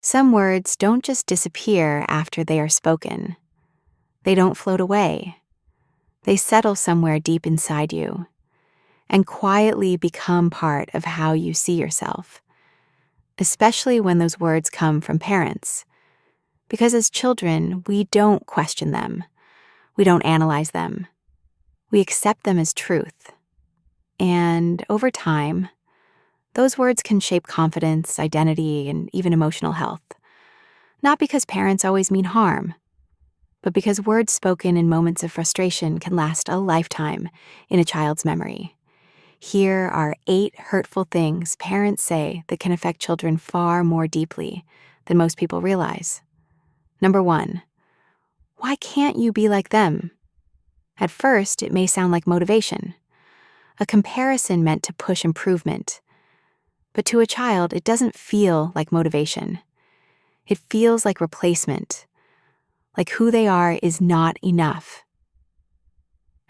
Some words don't just disappear after they are spoken. They don't float away. They settle somewhere deep inside you and quietly become part of how you see yourself, especially when those words come from parents. Because as children, we don't question them. We don't analyze them. We accept them as truth. And over time, those words can shape confidence, identity, and even emotional health. Not because parents always mean harm, but because words spoken in moments of frustration can last a lifetime in a child's memory. Here are 8 hurtful things parents say that can affect children far more deeply than most people realize. Number 1, why can't you be like them? At first, it may sound like motivation, a comparison meant to push improvement. But to a child, it doesn't feel like motivation. It feels like replacement, like who they are is not enough.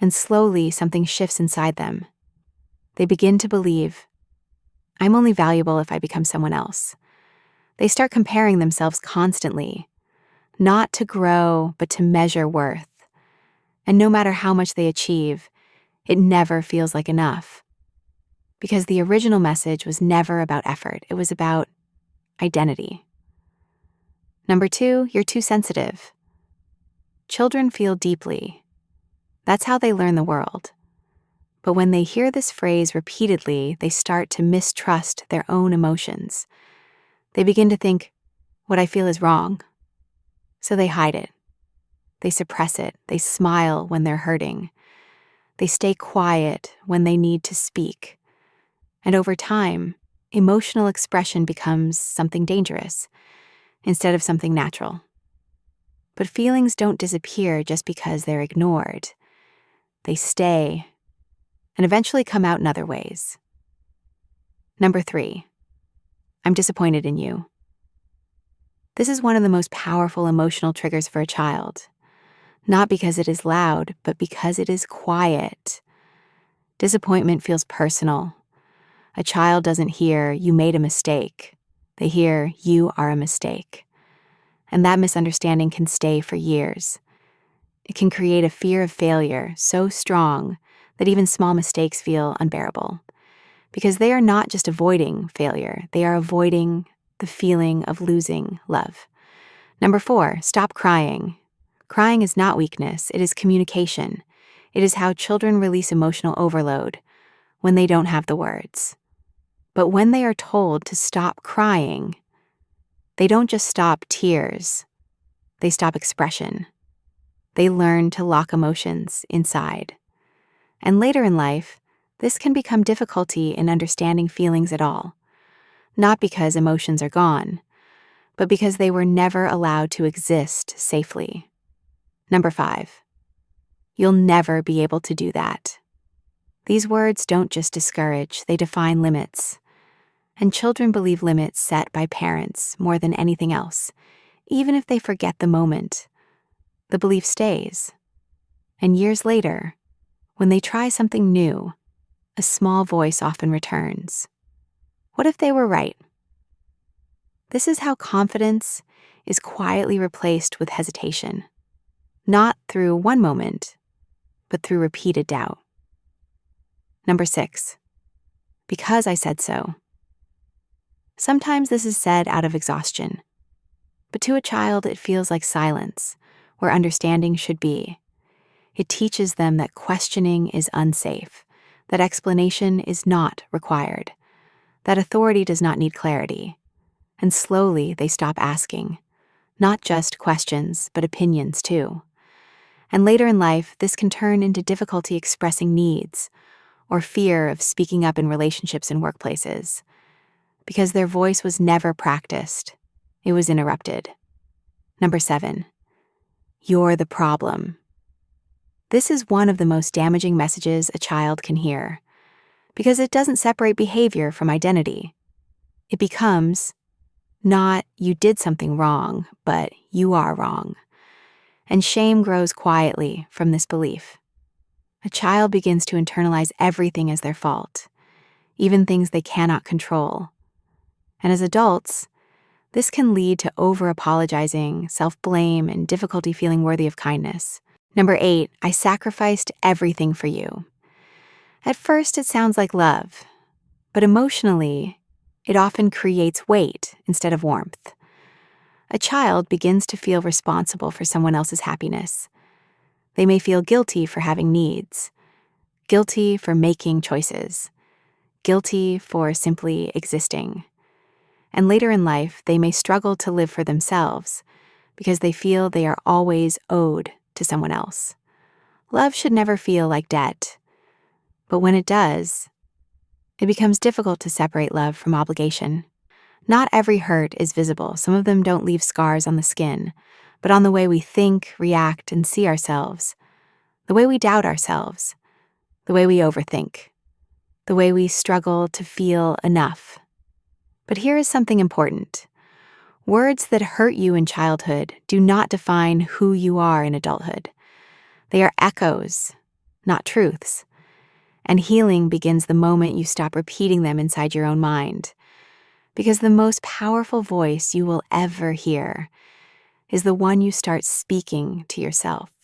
And slowly, something shifts inside them. They begin to believe, I'm only valuable if I become someone else. They start comparing themselves constantly, not to grow, but to measure worth. And no matter how much they achieve, it never feels like enough. Because the original message was never about effort, it was about identity. Number 2, you're too sensitive. Children feel deeply. That's how they learn the world. But when they hear this phrase repeatedly, they start to mistrust their own emotions. They begin to think, what I feel is wrong. So they hide it. They suppress it. They smile when they're hurting. They stay quiet when they need to speak. And over time, emotional expression becomes something dangerous instead of something natural. But feelings don't disappear just because they're ignored. They stay and eventually come out in other ways. Number 3, I'm disappointed in you. This is one of the most powerful emotional triggers for a child, not because it is loud, but because it is quiet. Disappointment feels personal. A child doesn't hear, you made a mistake. They hear, you are a mistake. And that misunderstanding can stay for years. It can create a fear of failure so strong that even small mistakes feel unbearable. Because they are not just avoiding failure, they are avoiding the feeling of losing love. Number 4, stop crying. Crying is not weakness, it is communication. It is how children release emotional overload when they don't have the words. But when they are told to stop crying, they don't just stop tears, they stop expression. They learn to lock emotions inside. And later in life, this can become difficulty in understanding feelings at all. Not because emotions are gone, but because they were never allowed to exist safely. Number 5, you'll never be able to do that. These words don't just discourage, they define limits. And children believe limits set by parents more than anything else. Even if they forget the moment, the belief stays. And years later, when they try something new, a small voice often returns. What if they were right? This is how confidence is quietly replaced with hesitation. Not through one moment, but through repeated doubt. Number 6, because I said so. Sometimes this is said out of exhaustion, but to a child it feels like silence, where understanding should be. It teaches them that questioning is unsafe, that explanation is not required, that authority does not need clarity. And slowly they stop asking, not just questions, but opinions too. And later in life, this can turn into difficulty expressing needs or fear of speaking up in relationships and workplaces, because their voice was never practiced. It was interrupted. Number 7, you're the problem. This is one of the most damaging messages a child can hear, because it doesn't separate behavior from identity. It becomes not you did something wrong, but you are wrong. And shame grows quietly from this belief. A child begins to internalize everything as their fault, even things they cannot control. And as adults, This can lead to over-apologizing, self-blame, and difficulty feeling worthy of kindness. Number 8, I sacrificed everything for you. At first, it sounds like love, but emotionally, it often creates weight instead of warmth. A child begins to feel responsible for someone else's happiness. They may feel guilty for having needs, guilty for making choices, guilty for simply existing. And later in life, they may struggle to live for themselves because they feel they are always owed to someone else. Love should never feel like debt, but when it does, it becomes difficult to separate love from obligation. Not every hurt is visible. Some of them don't leave scars on the skin, but on the way we think, react, and see ourselves, the way we doubt ourselves, the way we overthink, the way we struggle to feel enough. But here is something important. Words that hurt you in childhood do not define who you are in adulthood. They are echoes, not truths. And healing begins the moment you stop repeating them inside your own mind. Because the most powerful voice you will ever hear is the one you start speaking to yourself.